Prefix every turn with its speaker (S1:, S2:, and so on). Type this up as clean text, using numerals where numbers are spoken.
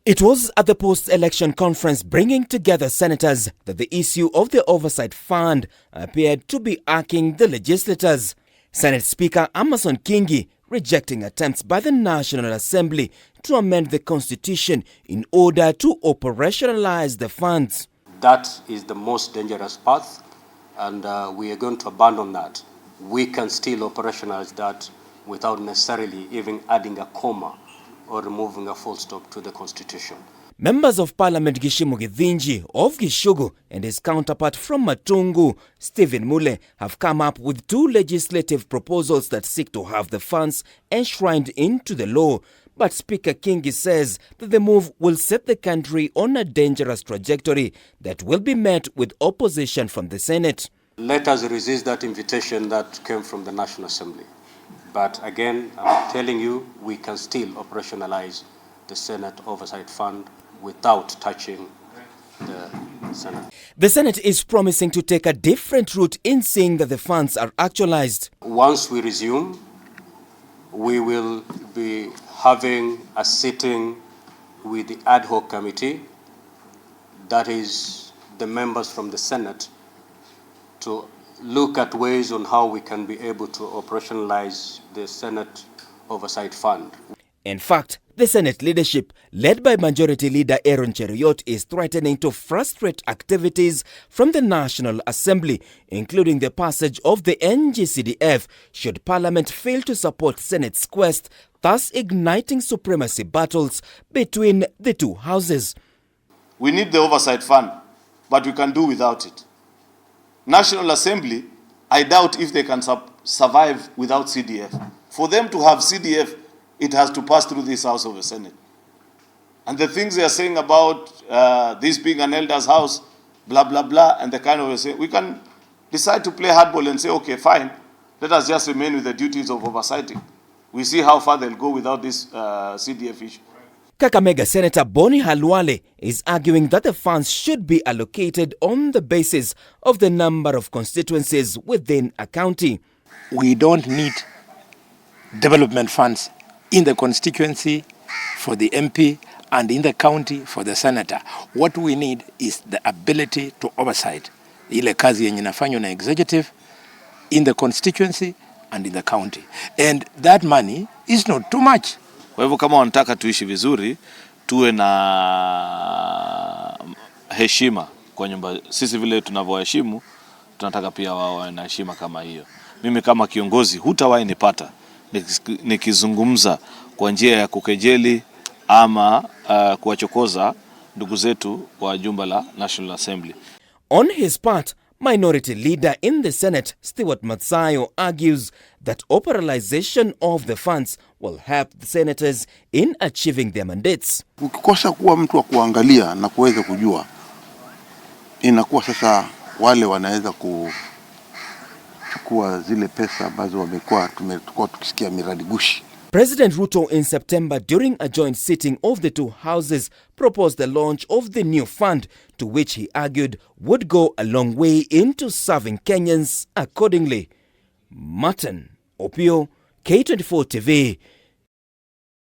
S1: It was at the post-election conference bringing together senators that the issue of the oversight fund appeared to be irking the legislators. Senate Speaker Amoson Kingi rejecting attempts by the National Assembly to amend the constitution in order to operationalize the funds.
S2: That is the most dangerous path, and we are going to abandon that. We can still operationalize that without necessarily even adding a comma or removing a full stop to the constitution.
S1: Members of Parliament Gishimu Githinji of Gishugu and his counterpart from Matungu, Stephen Mule, have come up with two legislative proposals that seek to have the funds enshrined into the law. But Speaker Kingi says that the move will set the country on a dangerous trajectory that will be met with opposition from the Senate.
S2: Let us resist that invitation that came from the National Assembly. But again, I'm telling you, we can still operationalize the Senate Oversight Fund without touching the Senate.
S1: The Senate is promising to take a different route in seeing that the funds are actualized.
S2: Once we resume, we will be having a sitting with the ad hoc committee, that is the members from the Senate, to look at ways on how we can be able to operationalize the Senate Oversight Fund.
S1: In fact, the Senate leadership, led by Majority Leader Aaron Cheruiyot, is threatening to frustrate activities from the National Assembly, including the passage of the NG-CDF, should Parliament fail to support Senate's quest, thus igniting supremacy battles between the two houses.
S3: We need the Oversight Fund, but we can do without it. National Assembly, I doubt if they can survive without CDF. For them to have CDF, it has to pass through this House of the Senate. And the things they are saying about this being an elder's house, blah, blah, blah, and the kind of, we can decide to play hardball and say, okay, fine, let us just remain with the duties of oversighting. We see how far they'll go without this CDF issue.
S1: Kakamega Senator Boni Halwale is arguing that the funds should be allocated on the basis of the number of constituencies within a county.
S4: We don't need development funds in the constituency for the MP and in the county for the senator. What we need is the ability to oversight ile kazi yenye inafanywa na executive in the constituency and in the county. And that money is not too much.
S5: Kwa hivyo kama wanataka tuishi vizuri, tuwe na heshima kwa nyumba. Sisi vile tunavyoheshimu, tunataka pia wao wawe na heshima kama hiyo. Mimi kama kiongozi hutawahi nipata nikizungumza kwa njia ya kukejeli ama kuwachokoza ndugu zetu wa jumba la National Assembly.
S1: On his part, Minority Leader in the Senate, Stewart Matsayo, argues that operationalization of the funds will help the senators in achieving their mandates.
S6: Ukikosa kuwa mtu wa kuangalia na kuweza kujua, inakuwa sasa wale wanaweza kuchukua zile pesa ambazo wamekuwa tukisikia miradi gushi.
S1: President Ruto in September, during a joint sitting of the two houses, proposed the launch of the new fund, to which he argued would go a long way into serving Kenyans accordingly. Martin Opio, K24 TV.